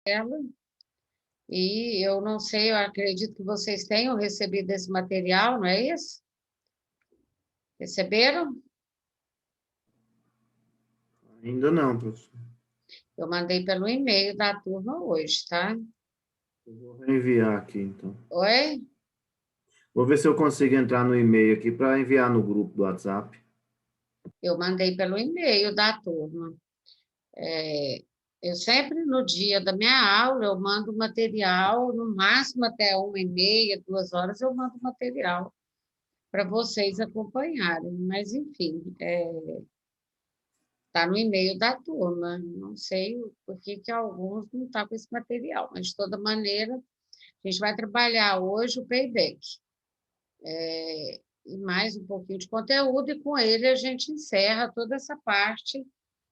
ela, e eu não sei, eu acredito que vocês tenham recebido esse material, não é isso? Receberam? Ainda não, professor. Eu mandei pelo e-mail da turma hoje, tá? Eu vou reenviar aqui, então. Oi? Vou ver se eu consigo entrar no e-mail aqui para enviar no grupo do WhatsApp. Eu mandei pelo e-mail da turma. Eu sempre, no dia da minha aula, eu mando material, no máximo até 1h30, 2 horas, eu mando material para vocês acompanharem. Mas, enfim, está no e-mail da turma. Não sei por que que alguns não estão com esse material, mas, de toda maneira, a gente vai trabalhar hoje o payback. E mais um pouquinho de conteúdo, e com ele a gente encerra toda essa parte.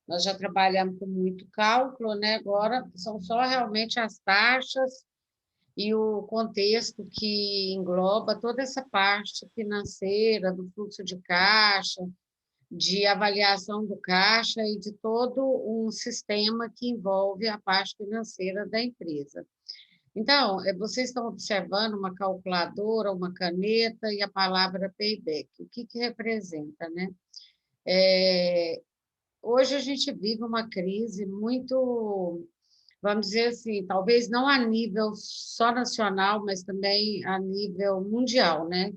Nós já trabalhamos com muito cálculo, né? Agora são só realmente as taxas e o contexto que engloba toda essa parte financeira, do fluxo de caixa, de avaliação do caixa e de todo um sistema que envolve a parte financeira da empresa. Então, vocês estão observando uma calculadora, uma caneta e a palavra payback. O que que representa, né? Hoje a gente vive uma crise muito, vamos dizer assim, talvez não a nível só nacional, mas também a nível mundial, né?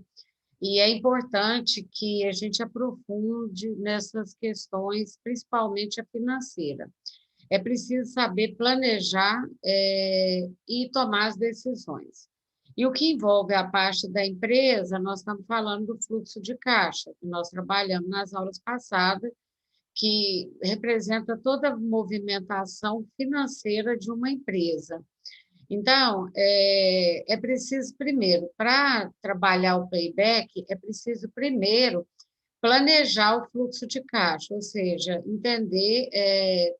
E é importante que a gente aprofunde nessas questões, principalmente a financeira. É preciso saber planejar, e tomar as decisões. E o que envolve a parte da empresa, nós estamos falando do fluxo de caixa, que nós trabalhamos nas aulas passadas, que representa toda a movimentação financeira de uma empresa. Então, é preciso primeiro, para trabalhar o payback, é preciso primeiro planejar o fluxo de caixa, ou seja, entender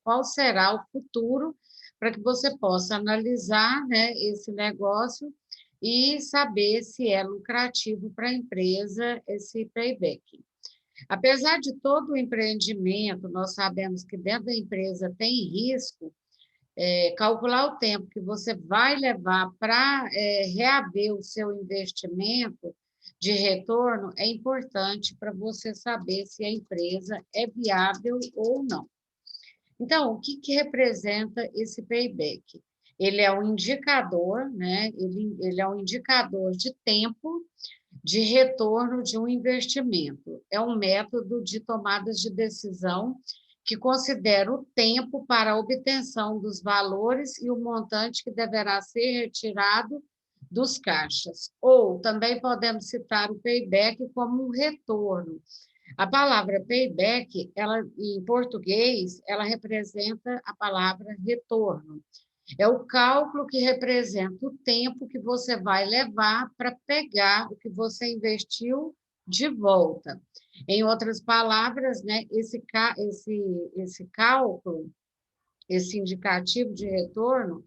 qual será o futuro para que você possa analisar, né, esse negócio e saber se é lucrativo para a empresa esse payback. Apesar de todo o empreendimento, nós sabemos que dentro da empresa tem risco, calcular o tempo que você vai levar para reaver o seu investimento de retorno é importante para você saber se a empresa é viável ou não. Então, o que que representa esse payback? Ele é um indicador, né? Ele é um indicador de tempo de retorno de um investimento. É um método de tomadas de decisão que considera o tempo para a obtenção dos valores e o montante que deverá ser retirado dos caixas. Ou também podemos citar o payback como um retorno. A palavra payback, ela, em português, ela representa a palavra retorno. É o cálculo que representa o tempo que você vai levar para pegar o que você investiu de volta. Em outras palavras, né, esse cálculo, esse indicativo de retorno,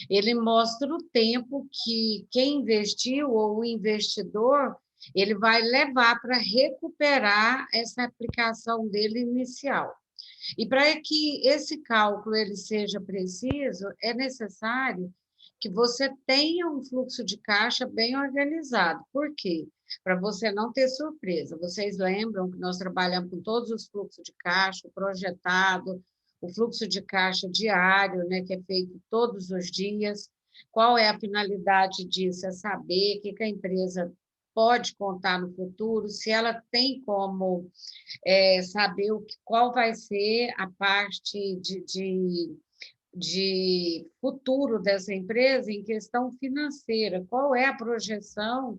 ele mostra o tempo que quem investiu ou o investidor ele vai levar para recuperar essa aplicação dele inicial. E para que esse cálculo ele seja preciso, é necessário que você tenha um fluxo de caixa bem organizado. Por quê? Para você não ter surpresa. Vocês lembram que nós trabalhamos com todos os fluxos de caixa, o projetado, o fluxo de caixa diário, né, que é feito todos os dias. Qual é a finalidade disso? É saber o que a empresa pode contar no futuro, se ela tem como saber qual vai ser a parte de futuro dessa empresa em questão financeira, qual é a projeção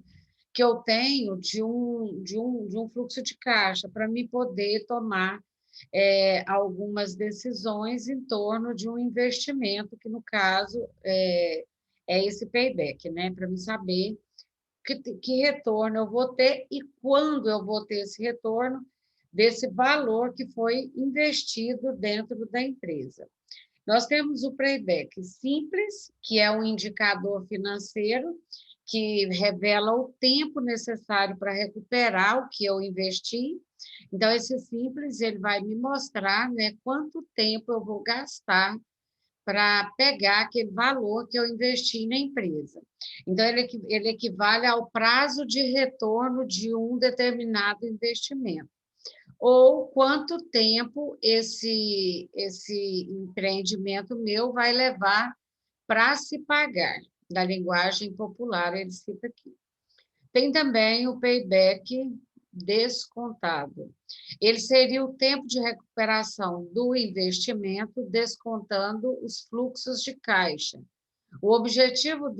que eu tenho de um fluxo de caixa para me poder tomar algumas decisões em torno de um investimento, que no caso é esse payback, né? Para me saber que retorno eu vou ter e quando eu vou ter esse retorno desse valor que foi investido dentro da empresa. Nós temos o payback simples, que é um indicador financeiro que revela o tempo necessário para recuperar o que eu investi. Então, esse simples ele vai me mostrar, né, quanto tempo eu vou gastar para pegar aquele valor que eu investi na empresa. Então, ele equivale ao prazo de retorno de um determinado investimento. Ou quanto tempo esse empreendimento meu vai levar para se pagar. Da linguagem popular, ele cita aqui. Tem também o payback descontado. Ele seria o tempo de recuperação do investimento descontando os fluxos de caixa. O objetivo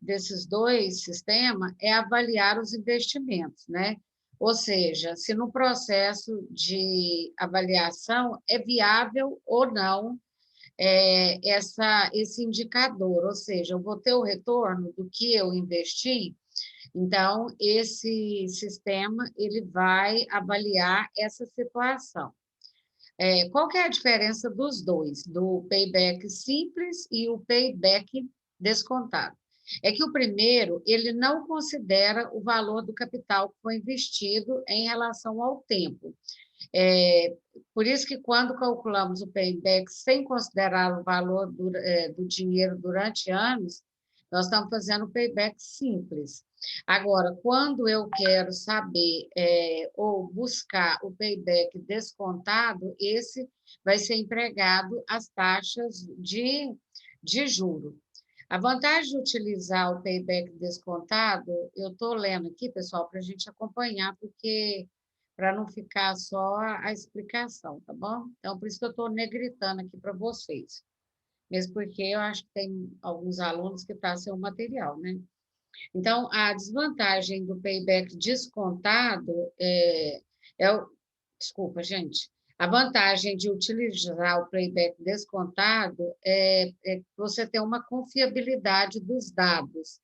desses dois sistemas é avaliar os investimentos, né? Ou seja, se no processo de avaliação é viável ou não esse indicador, ou seja, eu vou ter o retorno do que eu investi. Então, esse sistema ele vai avaliar essa situação. Qual que é a diferença dos dois, do payback simples e o payback descontado? É que o primeiro, ele não considera o valor do capital que foi investido em relação ao tempo. Por isso que quando calculamos o payback sem considerar o valor do dinheiro durante anos, nós estamos fazendo o payback simples. Agora, quando eu quero saber ou buscar o payback descontado, esse vai ser empregado as taxas de juro. A vantagem de utilizar o payback descontado, eu estou lendo aqui, pessoal, para a gente acompanhar, porque para não ficar só a explicação, tá bom? Então, por isso que eu estou negritando aqui para vocês. Mesmo porque eu acho que tem alguns alunos que passam o material, né? Então, a desvantagem do payback descontado desculpa, gente. A vantagem de utilizar o payback descontado é você ter uma confiabilidade dos dados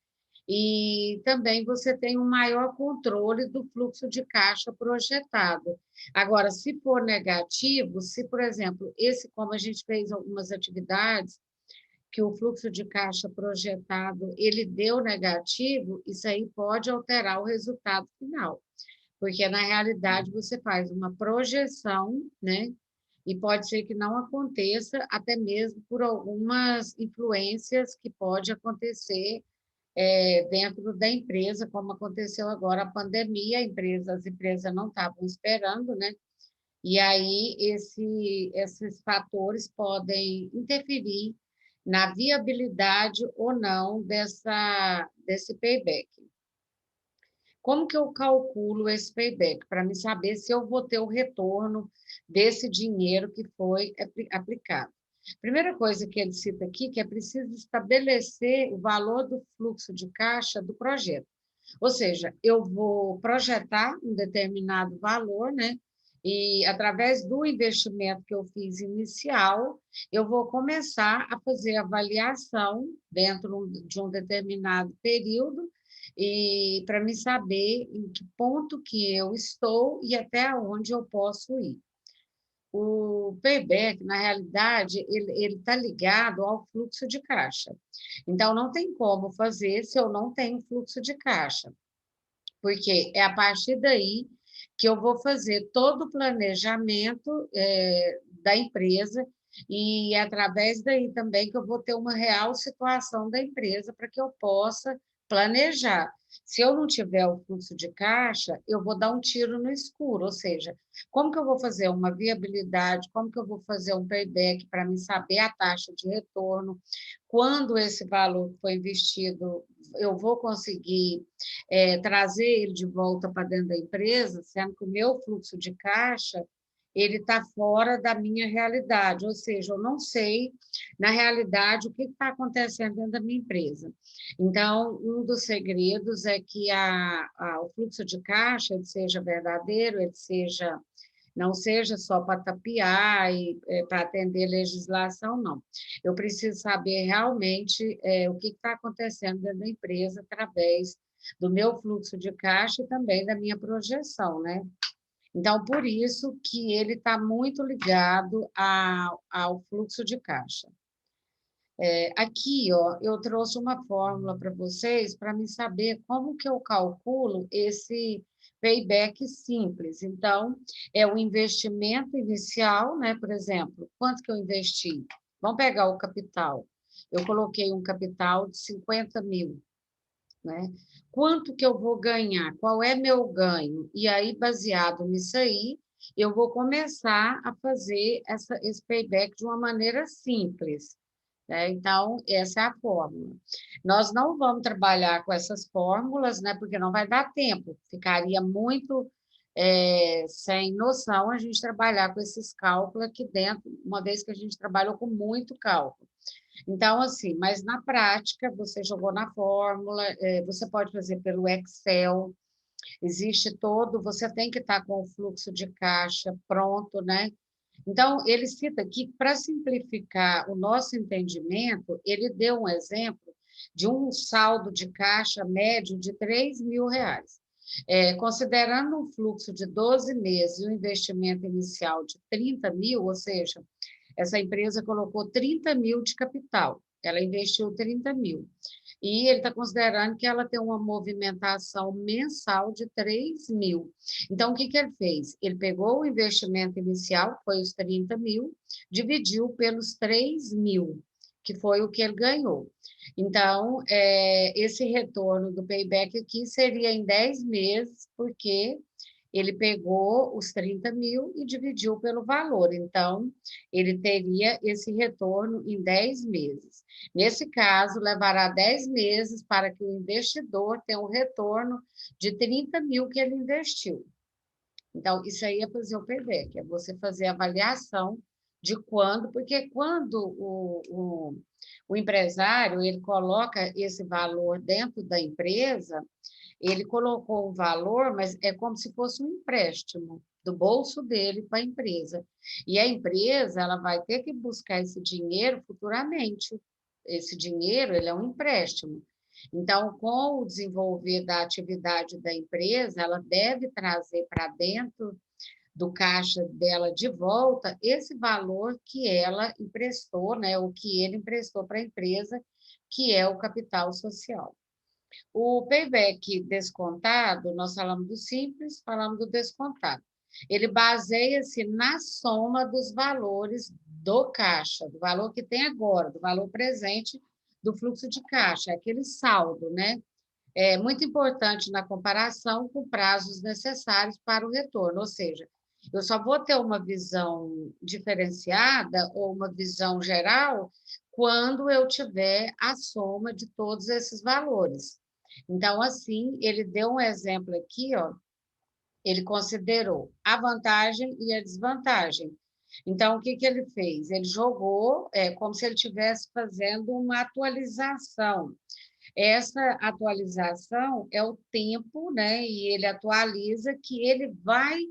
e também você tem um maior controle do fluxo de caixa projetado. Agora, se for negativo, se, por exemplo, como a gente fez algumas atividades, que o fluxo de caixa projetado ele deu negativo, isso aí pode alterar o resultado final, porque na realidade você faz uma projeção, né? E pode ser que não aconteça, até mesmo por algumas influências que pode acontecer dentro da empresa, como aconteceu agora a pandemia, as empresas não estavam esperando, né? E aí esses fatores podem interferir na viabilidade ou não desse payback. Como que eu calculo esse payback? Para me saber se eu vou ter o retorno desse dinheiro que foi aplicado. Primeira coisa que ele cita aqui, que é preciso estabelecer o valor do fluxo de caixa do projeto. Ou seja, eu vou projetar um determinado valor, né? E através do investimento que eu fiz inicial, eu vou começar a fazer avaliação dentro de um determinado período e para me saber em que ponto que eu estou e até onde eu posso ir. O payback, na realidade, ele está ligado ao fluxo de caixa. Então, não tem como fazer se eu não tenho fluxo de caixa, porque é a partir daí que eu vou fazer todo o planejamento da empresa e é através daí também que eu vou ter uma real situação da empresa para que eu possa planejar. Se eu não tiver o fluxo de caixa, eu vou dar um tiro no escuro, ou seja, como que eu vou fazer uma viabilidade, como que eu vou fazer um payback para me saber a taxa de retorno, quando esse valor que foi investido, eu vou conseguir trazer ele de volta para dentro da empresa, sendo que o meu fluxo de caixa ele está fora da minha realidade, ou seja, eu não sei, na realidade, o que está acontecendo dentro da minha empresa. Então, um dos segredos é que o fluxo de caixa ele seja verdadeiro, não seja só para tapear e para atender legislação, não. Eu preciso saber realmente o que está acontecendo dentro da empresa através do meu fluxo de caixa e também da minha projeção, né? Então, por isso que ele está muito ligado ao fluxo de caixa. Aqui, ó, eu trouxe uma fórmula para vocês para me saber como que eu calculo esse payback simples. Então, é o investimento inicial, né? Por exemplo, quanto que eu investi? Vamos pegar o capital. Eu coloquei um capital de 50 mil, né? Quanto que eu vou ganhar? Qual é meu ganho? E aí, baseado nisso aí, eu vou começar a fazer esse payback de uma maneira simples, né? Então, essa é a fórmula. Nós não vamos trabalhar com essas fórmulas, né? Porque não vai dar tempo, ficaria muito sem noção a gente trabalhar com esses cálculos aqui dentro, uma vez que a gente trabalhou com muito cálculo. Então, assim, mas na prática, você jogou na fórmula, você pode fazer pelo Excel, existe todo, você tem que estar com o fluxo de caixa pronto, né? Então, ele cita aqui, para simplificar o nosso entendimento, ele deu um exemplo de um saldo de caixa médio de R$ 3.000. Considerando um fluxo de 12 meses e um investimento inicial de 30 mil, ou seja, essa empresa colocou 30 mil de capital, ela investiu 30 mil. E ele está considerando que ela tem uma movimentação mensal de 3 mil. Então, o que, que ele fez? Ele pegou o investimento inicial, que foi os 30 mil, dividiu pelos 3 mil, que foi o que ele ganhou. Então, esse retorno do payback aqui seria em 10 meses, porque ele pegou os 30 mil e dividiu pelo valor. Então, ele teria esse retorno em 10 meses. Nesse caso, levará 10 meses para que o investidor tenha um retorno de 30 mil que ele investiu. Então, isso aí é fazer o payback, é você fazer a avaliação de quando, porque quando o empresário ele coloca esse valor dentro da empresa, ele colocou um valor, mas é como se fosse um empréstimo do bolso dele para a empresa. E a empresa, ela vai ter que buscar esse dinheiro futuramente. Esse dinheiro, ele é um empréstimo. Então, com o desenvolver da atividade da empresa, ela deve trazer para dentro do caixa dela de volta esse valor que ela emprestou, né, o que ele emprestou para a empresa, que é o capital social. O payback descontado, nós falamos do simples, falamos do descontado. Ele baseia-se na soma dos valores do caixa, do valor que tem agora, do valor presente do fluxo de caixa, aquele saldo, né? É muito importante na comparação com prazos necessários para o retorno, ou seja, eu só vou ter uma visão diferenciada ou uma visão geral quando eu tiver a soma de todos esses valores. Então, assim, ele deu um exemplo aqui, ó, ele considerou a vantagem e a desvantagem. Então, o que, que ele fez? Ele jogou como se ele estivesse fazendo uma atualização. Essa atualização é o tempo, né? E ele atualiza que ele vai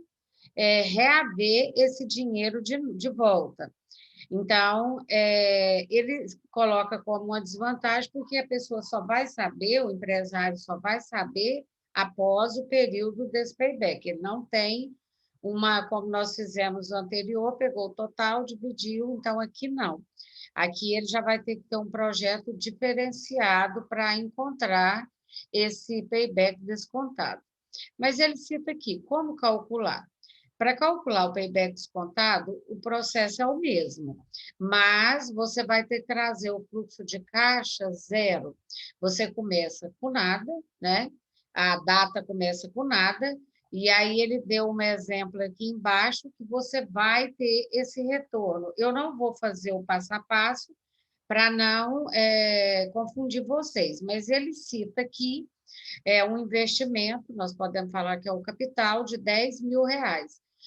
reaver esse dinheiro de volta. Então, ele coloca como uma desvantagem, porque a pessoa só vai saber, o empresário só vai saber após o período desse payback. Ele não tem uma, como nós fizemos no anterior, pegou o total, dividiu, então aqui não. Aqui ele já vai ter que ter um projeto diferenciado para encontrar esse payback descontado. Mas ele cita aqui como calcular. Para calcular o payback descontado, o processo é o mesmo, mas você vai ter que trazer o fluxo de caixa zero. Você começa com nada, né? A data começa com nada, e aí ele deu um exemplo aqui embaixo que você vai ter esse retorno. Eu não vou fazer o passo a passo para não confundir vocês, mas ele cita aqui um investimento, nós podemos falar que é o capital de R$ 10.000.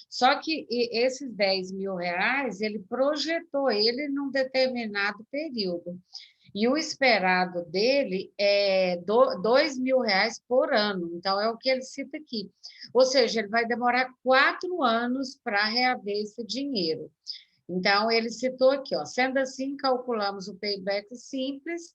Só que esses R$ 10.000, ele projetou ele num determinado período. E o esperado dele é R$ 2.000 por ano. Então, é o que ele cita aqui. Ou seja, ele vai demorar 4 anos para reaver esse dinheiro. Então, ele citou aqui, ó, sendo assim, calculamos o payback simples,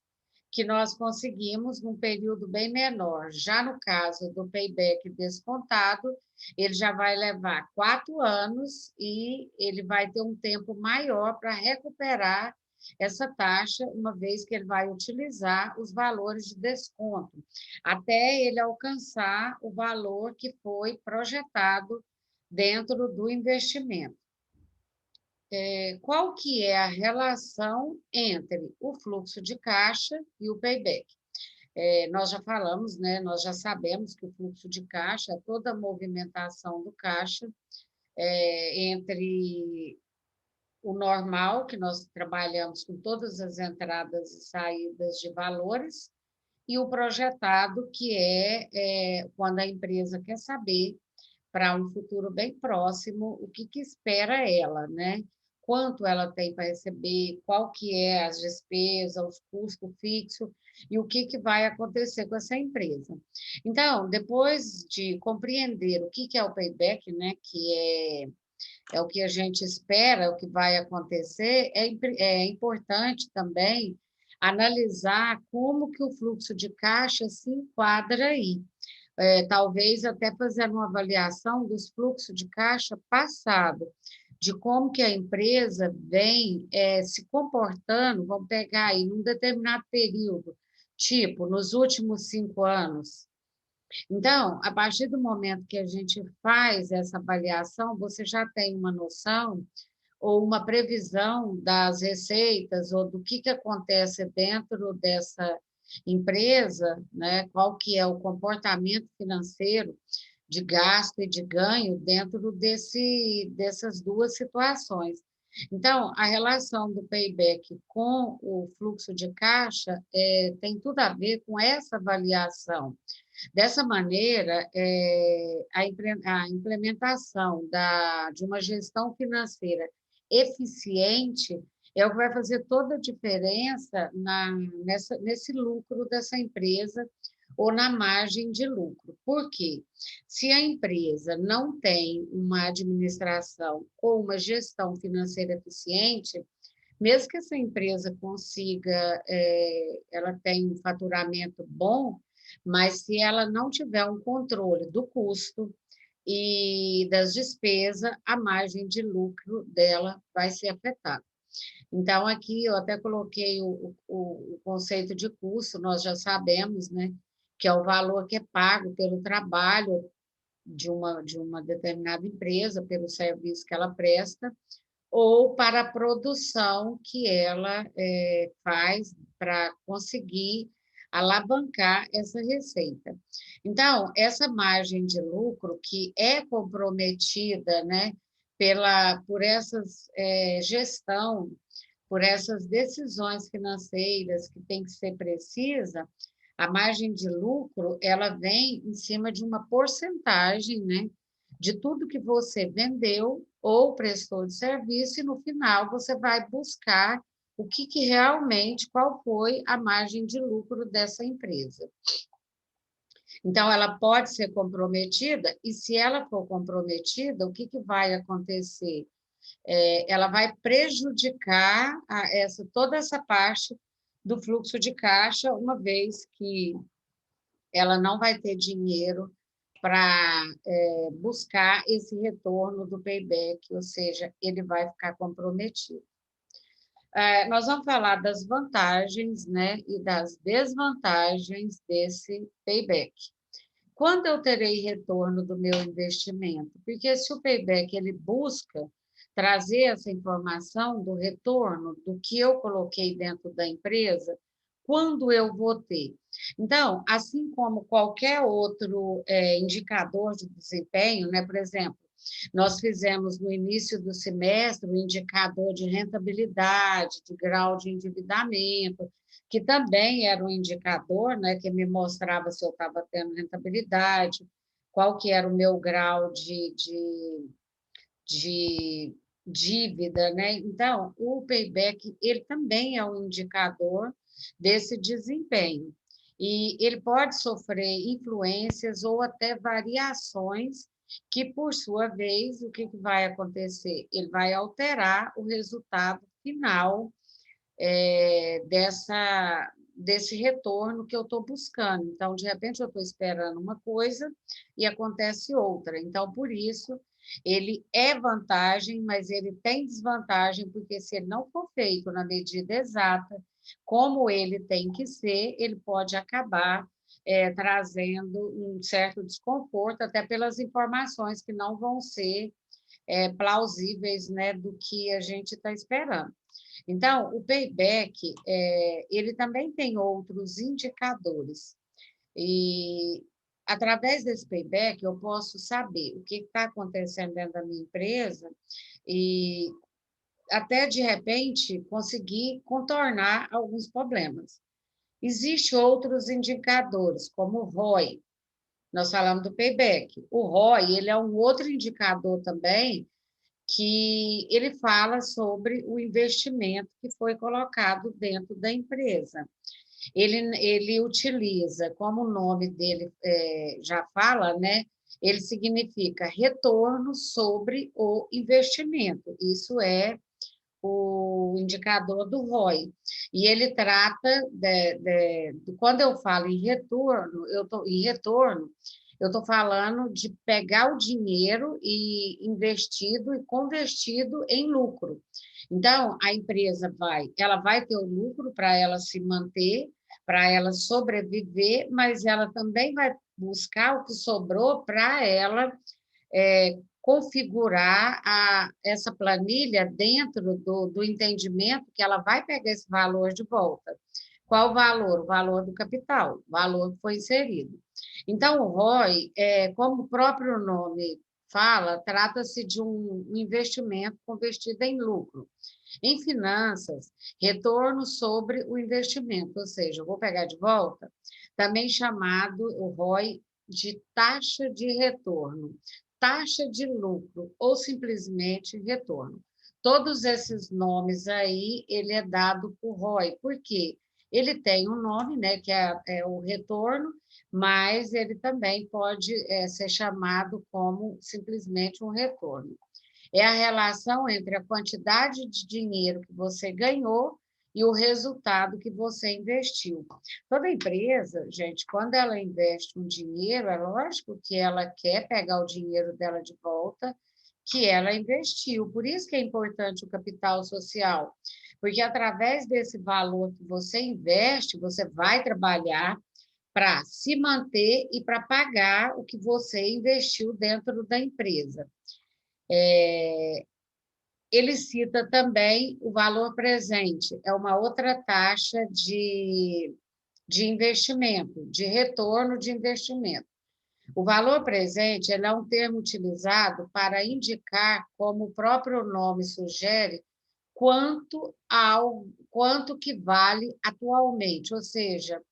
que nós conseguimos num período bem menor. Já no caso do payback descontado, ele já vai levar 4 anos e ele vai ter um tempo maior para recuperar essa taxa, uma vez que ele vai utilizar os valores de desconto, até ele alcançar o valor que foi projetado dentro do investimento. qual que é a relação entre o fluxo de caixa e o payback. Nós já falamos, né, nós já sabemos que o fluxo de caixa é toda a movimentação do caixa entre o normal, que nós trabalhamos com todas as entradas e saídas de valores, e o projetado, que é quando a empresa quer saber, para um futuro bem próximo, o que espera ela, né? Quanto ela tem para receber, qual que é as despesas, os custos fixos e o que vai acontecer com essa empresa. Então, depois de compreender o que é o payback, né, que é o que a gente espera, o que vai acontecer, é importante também analisar como que o fluxo de caixa se enquadra aí. Talvez até fazer uma avaliação dos fluxos de caixa passado, de como que a empresa vem se comportando, vamos pegar aí, num determinado período, tipo, nos últimos 5 anos. Então, a partir do momento que a gente faz essa avaliação, você já tem uma noção ou uma previsão das receitas ou do que acontece dentro dessa empresa, né? Qual que é o comportamento financeiro de gasto e de ganho dentro dessas duas situações. Então, a relação do payback com o fluxo de caixa tem tudo a ver com essa avaliação. Dessa maneira, a implementação de uma gestão financeira eficiente é o que vai fazer toda a diferença nesse lucro dessa empresa ou na margem de lucro. Por quê? Se a empresa não tem uma administração ou uma gestão financeira eficiente, mesmo que essa empresa consiga, ela tem um faturamento bom, mas se ela não tiver um controle do custo e das despesas, a margem de lucro dela vai ser afetada. Então, aqui eu até coloquei o conceito de custo, nós já sabemos, né, que é o valor que é pago pelo trabalho de uma determinada empresa, pelo serviço que ela presta, ou para a produção que ela faz para conseguir alavancar essa receita. Então, essa margem de lucro que é comprometida, né, por essas gestão, por essas decisões financeiras que tem que ser precisa, a margem de lucro, ela vem em cima de uma porcentagem, né, de tudo que você vendeu ou prestou de serviço, e no final você vai buscar o que realmente, qual foi a margem de lucro dessa empresa. Então, ela pode ser comprometida, e se ela for comprometida, o que vai acontecer? Ela vai prejudicar toda essa parte do fluxo de caixa, uma vez que ela não vai ter dinheiro para buscar esse retorno do payback, ou seja, ele vai ficar comprometido. Nós vamos falar das vantagens, né, e das desvantagens desse payback. Quando eu terei retorno do meu investimento? Porque se o payback ele busca trazer essa informação do retorno do que eu coloquei dentro da empresa, quando eu vou ter? Então, assim como qualquer outro indicador de desempenho, né? Por exemplo, nós fizemos no início do semestre o indicador de rentabilidade, de grau de endividamento, que também era um indicador, né, que me mostrava se eu estava tendo rentabilidade, qual que era o meu grau de dívida, né? Então, o payback, ele também é um indicador desse desempenho. E ele pode sofrer influências ou até variações que, por sua vez, o que vai acontecer? Ele vai alterar o resultado final desse retorno que eu estou buscando. Então, de repente, eu estou esperando uma coisa e acontece outra. Então, por isso, ele é vantagem, mas ele tem desvantagem, porque se ele não for feito na medida exata, como ele tem que ser, ele pode acabar trazendo um certo desconforto, até pelas informações que não vão ser plausíveis, né, do que a gente está esperando. Então, o payback, ele também tem outros indicadores. E, através desse payback, eu posso saber o que está acontecendo dentro da minha empresa e até, de repente, conseguir contornar alguns problemas. Existem outros indicadores, como o ROI. Nós falamos do payback. O ROI, ele é um outro indicador também que ele fala sobre o investimento que foi colocado dentro da empresa. Ele utiliza, como o nome dele já fala, né? Ele significa retorno sobre o investimento. Isso é o indicador do ROI. E ele trata quando eu falo em retorno, eu estou falando de pegar o dinheiro e investido e convertido em lucro. Então, a empresa ela vai ter o lucro para ela se manter, para ela sobreviver, mas ela também vai buscar o que sobrou para ela configurar essa planilha dentro do entendimento que ela vai pegar esse valor de volta. Qual o valor? O valor do capital, o valor que foi inserido. Então, o ROI, como o próprio nome fala, trata-se de um investimento convertido em lucro. Em finanças, retorno sobre o investimento, ou seja, eu vou pegar de volta, também chamado o ROI de taxa de retorno, taxa de lucro ou simplesmente retorno. Todos esses nomes aí, ele é dado por ROI, por quê? Ele tem um nome, né, que é o retorno, mas ele também pode ser chamado como simplesmente um retorno. É a relação entre a quantidade de dinheiro que você ganhou e o resultado que você investiu. Toda empresa, gente, quando ela investe um dinheiro, é lógico que ela quer pegar o dinheiro dela de volta, que ela investiu. Por isso que é importante o capital social, porque através desse valor que você investe, você vai trabalhar para se manter e para pagar o que você investiu dentro da empresa. Ele cita também o valor presente, é uma outra taxa de investimento, de retorno de investimento. O valor presente ele é um termo utilizado para indicar, como o próprio nome sugere, quanto que vale atualmente, ou seja,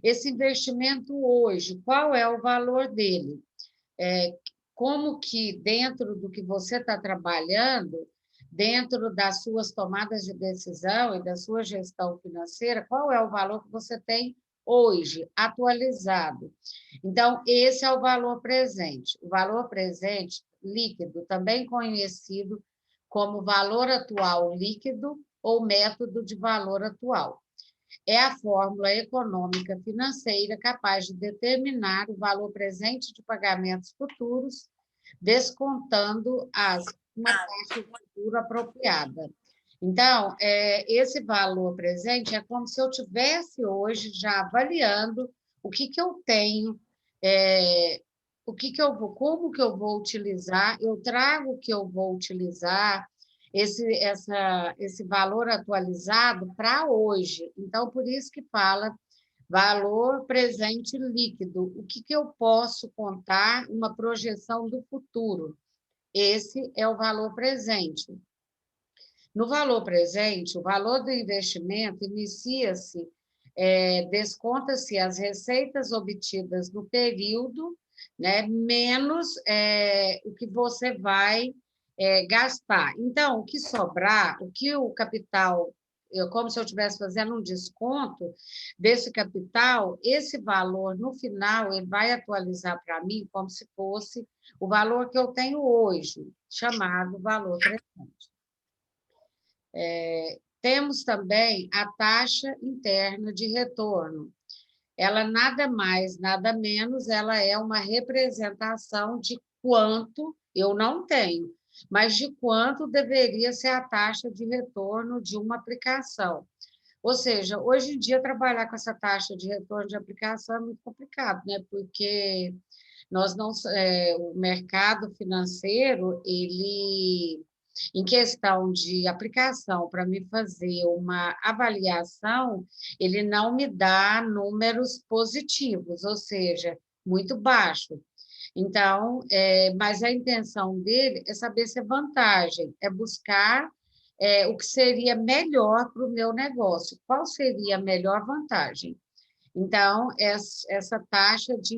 esse investimento hoje, qual é o valor dele? Como que dentro do que você está trabalhando, dentro das suas tomadas de decisão e da sua gestão financeira, qual é o valor que você tem hoje, atualizado. Então, esse é o valor presente. O valor presente líquido, também conhecido como valor atual líquido ou método de valor atual. É a fórmula econômica financeira capaz de determinar o valor presente de pagamentos futuros, descontando uma taxa de futuro apropriada. Então, esse valor presente é como se eu tivesse hoje já avaliando o que eu tenho, como que eu vou utilizar, eu trago o que eu vou utilizar, esse valor atualizado para hoje. Então, por isso que fala valor presente líquido. O que eu posso contar, uma projeção do futuro. Esse é o valor presente. No valor presente, o valor do investimento inicia-se, desconta-se as receitas obtidas no período, né, menos o que você vai gastar. Então, o que sobrar, o que o capital, como se eu estivesse fazendo um desconto desse capital, esse valor, no final, ele vai atualizar para mim como se fosse o valor que eu tenho hoje, chamado valor presente. Temos também a taxa interna de retorno. Ela nada mais, nada menos, ela é uma representação de quanto eu não tenho, mas de quanto deveria ser a taxa de retorno de uma aplicação. Ou seja, hoje em dia, trabalhar com essa taxa de retorno de aplicação é muito complicado, né? Porque Nós não, o mercado financeiro, ele, em questão de aplicação, para me fazer uma avaliação, ele não me dá números positivos, ou seja, muito baixo. Então, mas a intenção dele é saber se é vantagem, é buscar o que seria melhor para o meu negócio, qual seria a melhor vantagem. Então, essa taxa de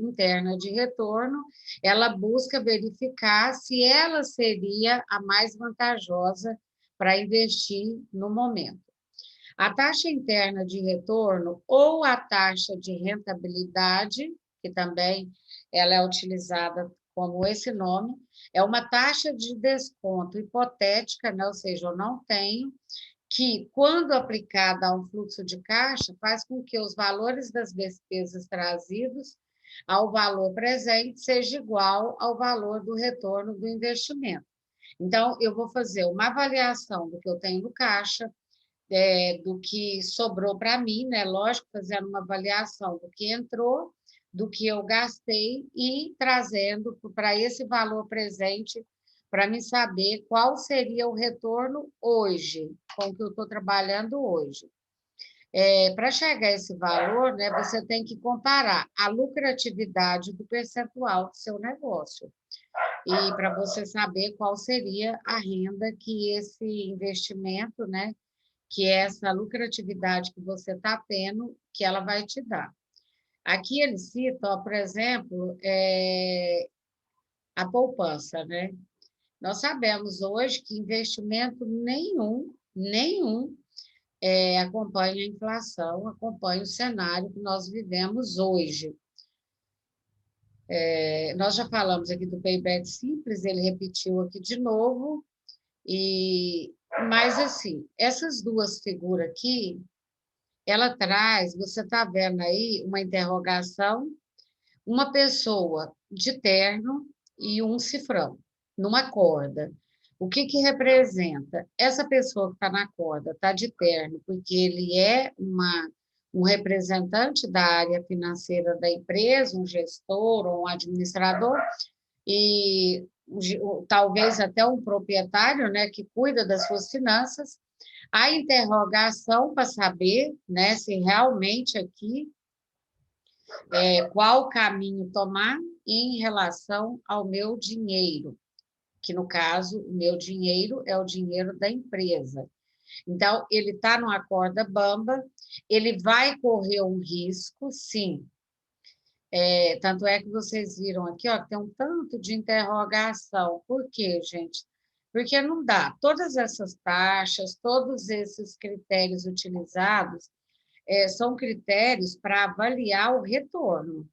interna de retorno, ela busca verificar se ela seria a mais vantajosa para investir no momento. A taxa interna de retorno ou a taxa de rentabilidade, que também ela é utilizada como esse nome, é uma taxa de desconto hipotética, né? Ou seja, eu não tenho, que, quando aplicada a um fluxo de caixa, faz com que os valores das despesas trazidos ao valor presente seja igual ao valor do retorno do investimento. Então, eu vou fazer uma avaliação do que eu tenho no caixa, do que sobrou para mim, né? Lógico, fazendo uma avaliação do que entrou, do que eu gastei e trazendo para esse valor presente para me saber qual seria o retorno hoje, com o que eu estou trabalhando hoje. Para chegar a esse valor, né, você tem que comparar a lucratividade do percentual do seu negócio. E para você saber qual seria a renda que esse investimento, né, que é essa lucratividade que você está tendo, que ela vai te dar. Aqui ele cita, ó, por exemplo, a poupança, né? Nós sabemos hoje que investimento nenhum acompanha a inflação, acompanha o cenário que nós vivemos hoje. Nós já falamos aqui do payback simples, ele repetiu aqui de novo, mas assim, essas duas figuras aqui, ela traz, você está vendo aí, uma interrogação, uma pessoa de terno e um cifrão, numa corda. O que que representa? Essa pessoa que está na corda está de terno, porque ele é um representante da área financeira da empresa, um gestor ou um administrador, e talvez até um proprietário, né, que cuida das suas finanças. A interrogação para saber, né, se realmente aqui qual caminho tomar em relação ao meu dinheiro, que no caso, o meu dinheiro é o dinheiro da empresa. Então, ele está numa corda bamba, ele vai correr um risco, sim. Tanto é que vocês viram aqui, ó, que tem um tanto de interrogação. Por quê, gente? Porque não dá. Todas essas taxas, todos esses critérios utilizados, são critérios para avaliar o retorno.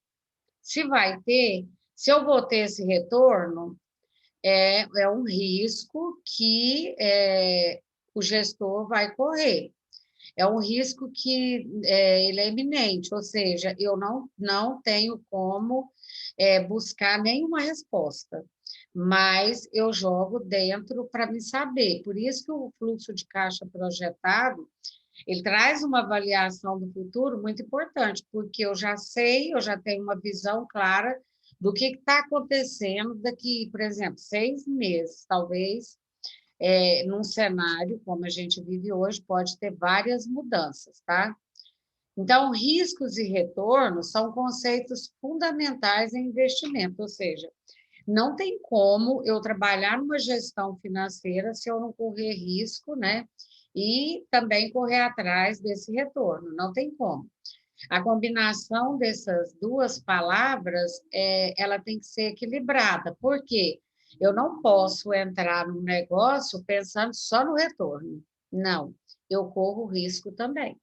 Se vai ter, se eu vou ter esse retorno, é um risco que o gestor vai correr. É um risco que ele é iminente, ou seja, eu não tenho como buscar nenhuma resposta, mas eu jogo dentro para me saber. Por isso que o fluxo de caixa projetado, ele traz uma avaliação do futuro muito importante, porque eu já sei, eu já tenho uma visão clara do que está acontecendo daqui, por exemplo, 6 meses, talvez, num cenário como a gente vive hoje, pode ter várias mudanças, tá? Então, riscos e retornos são conceitos fundamentais em investimento, ou seja, não tem como eu trabalhar numa gestão financeira se eu não correr risco, né? E também correr atrás desse retorno, não tem como. A combinação dessas duas palavras, ela tem que ser equilibrada, porque eu não posso entrar num negócio pensando só no retorno. Não, eu corro risco também.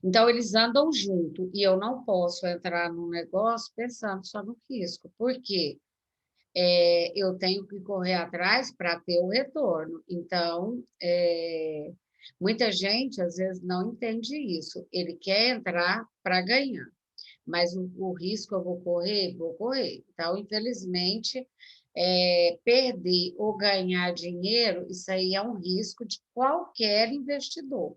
Então, eles andam junto, e eu não posso entrar num negócio pensando só no risco, porque eu tenho que correr atrás para ter o retorno. Então, muita gente, às vezes, não entende isso. Ele quer entrar para ganhar, mas o risco eu vou correr? Vou correr. Então, infelizmente, perder ou ganhar dinheiro, isso aí é um risco de qualquer investidor.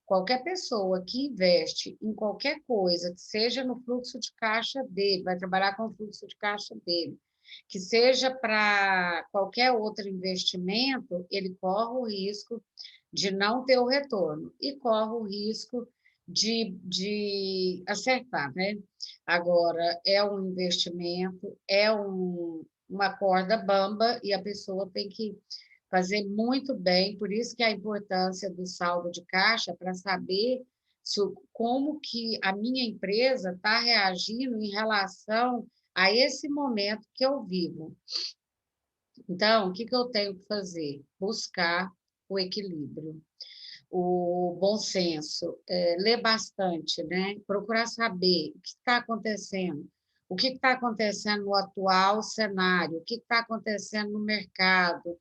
Qualquer pessoa que investe em qualquer coisa, que seja no fluxo de caixa dele, vai trabalhar com o fluxo de caixa dele, que seja para qualquer outro investimento, ele corre o risco de não ter o retorno e corre o risco de acertar, né? Agora, é um investimento, uma corda bamba e a pessoa tem que fazer muito bem, por isso que a importância do saldo de caixa para saber como que a minha empresa está reagindo em relação a esse momento que eu vivo. Então, o que eu tenho que fazer? Buscar o equilíbrio, o bom senso, ler bastante, né? Procurar saber o que está acontecendo, o que está acontecendo no atual cenário, o que está acontecendo no mercado,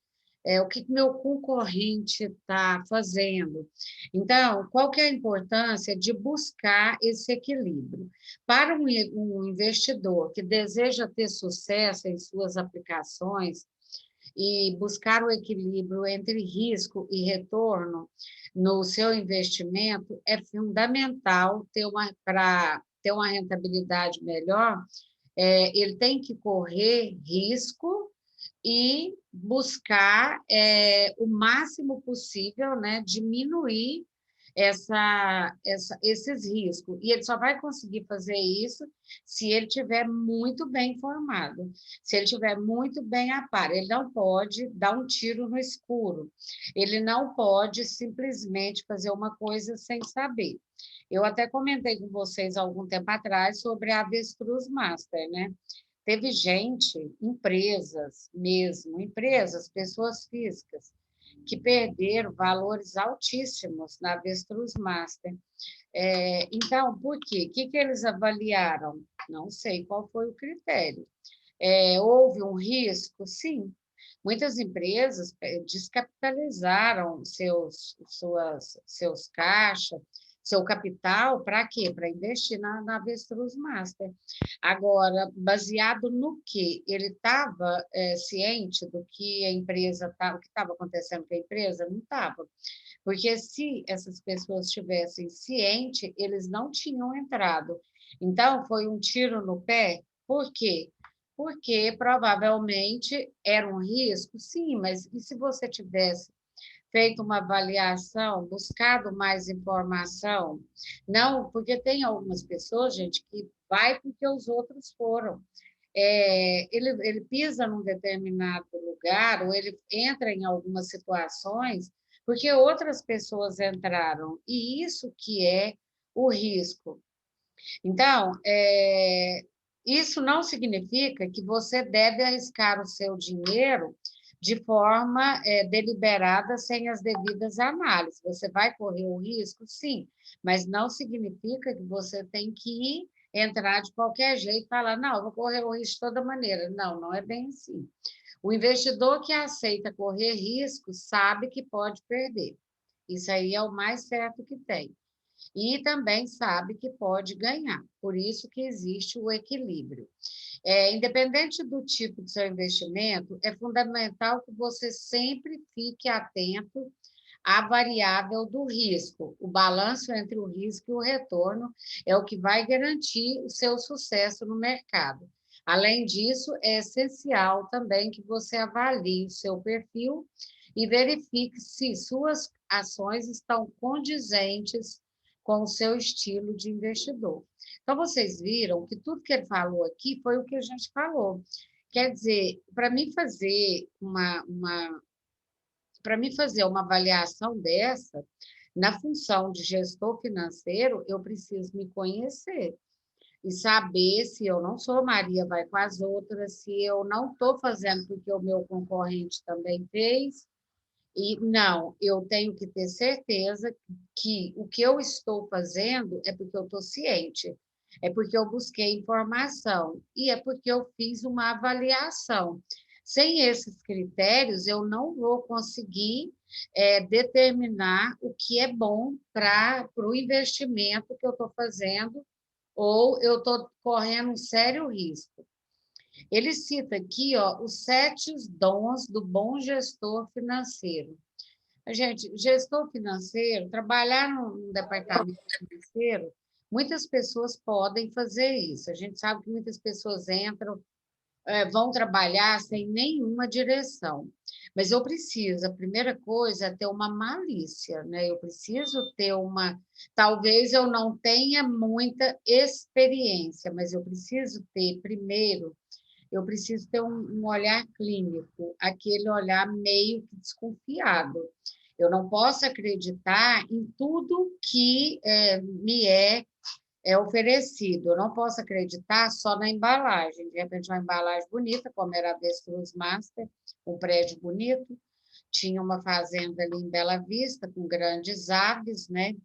o que meu concorrente está fazendo. Então, qual que é a importância de buscar esse equilíbrio? Para um investidor que deseja ter sucesso em suas aplicações, e buscar o equilíbrio entre risco e retorno no seu investimento é fundamental para ter uma rentabilidade melhor, ele tem que correr risco e buscar o máximo possível, né, diminuir esses riscos. E ele só vai conseguir fazer isso se ele estiver muito bem informado, se ele estiver muito bem a par. Ele não pode dar um tiro no escuro, ele não pode simplesmente fazer uma coisa sem saber. Eu até comentei com vocês há algum tempo atrás sobre a Avestruz Master, né? Teve gente, empresas mesmo, empresas, pessoas físicas, que perderam valores altíssimos na Avestruz Master. Então, por quê? O que eles avaliaram? Não sei qual foi o critério. Houve um risco? Sim. Muitas empresas descapitalizaram seus caixas, seu capital, para quê? Para investir na Avestruz Master. Agora, baseado no quê? Ele estava ciente do que a empresa estava, o que estava acontecendo com a empresa? Não estava. Porque se essas pessoas estivessem cientes, eles não tinham entrado. Então, foi um tiro no pé. Por quê? Porque provavelmente era um risco, sim, mas e se você tivesse feito uma avaliação, buscado mais informação? Não, porque tem algumas pessoas, gente, que vai porque os outros foram. Ele pisa num determinado lugar, ou ele entra em algumas situações, porque outras pessoas entraram, e isso que é o risco. Então, isso não significa que você deve arriscar o seu dinheiro de forma deliberada, sem as devidas análises. Você vai correr o risco, sim, mas não significa que você tem que entrar de qualquer jeito e falar, não, eu vou correr o risco de toda maneira. Não, não é bem assim. O investidor que aceita correr risco sabe que pode perder. Isso aí é o mais certo que tem. E também sabe que pode ganhar. Por isso que existe o equilíbrio. Independente do tipo de seu investimento, é fundamental que você sempre fique atento à variável do risco. O balanço entre o risco e o retorno é o que vai garantir o seu sucesso no mercado. Além disso, é essencial também que você avalie o seu perfil e verifique se suas ações estão condizentes com o seu estilo de investidor. Então, vocês viram que tudo que ele falou aqui foi o que a gente falou. Quer dizer, para mim fazer uma avaliação dessa, na função de gestor financeiro, eu preciso me conhecer e saber se eu não sou Maria, vai com as outras, se eu não estou fazendo porque o meu concorrente também fez. E não, eu tenho que ter certeza que o que eu estou fazendo é porque eu estou ciente, é porque eu busquei informação e é porque eu fiz uma avaliação. Sem esses critérios, eu não vou conseguir determinar o que é bom para o investimento que eu estou fazendo, ou eu estou correndo um sério risco. Ele cita aqui, ó, os 7 dons do bom gestor financeiro. Gente, gestor financeiro, trabalhar no departamento financeiro, muitas pessoas podem fazer isso. A gente sabe que muitas pessoas entram, vão trabalhar sem nenhuma direção. Mas eu preciso, a primeira coisa é ter uma malícia, né? Eu preciso ter uma. Talvez eu não tenha muita experiência, mas eu preciso ter, primeiro, eu preciso ter um olhar clínico, aquele olhar meio que desconfiado. Eu não posso acreditar em tudo que me é oferecido. Eu não posso acreditar só na embalagem. De repente, uma embalagem bonita, como era a Avestruz Master, um prédio bonito, tinha uma fazenda ali em Bela Vista, com grandes aves, né?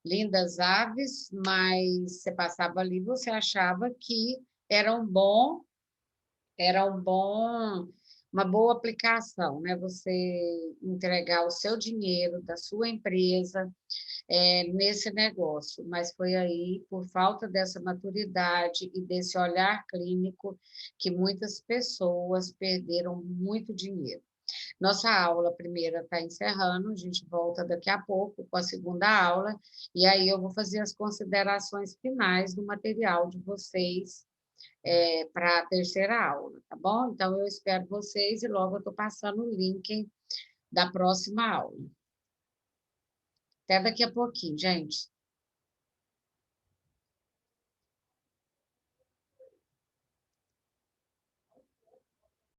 Lindas aves, mas você passava ali, você achava que era um bom era uma boa aplicação, né? Você entregar o seu dinheiro da sua empresa nesse negócio, mas foi aí, por falta dessa maturidade e desse olhar clínico, que muitas pessoas perderam muito dinheiro. Nossa aula primeira está encerrando, a gente volta daqui a pouco com a segunda aula, e aí eu vou fazer as considerações finais do material de vocês para a terceira aula, tá bom? Então, eu espero vocês e logo eu estou passando o link da próxima aula. Até daqui a pouquinho, gente.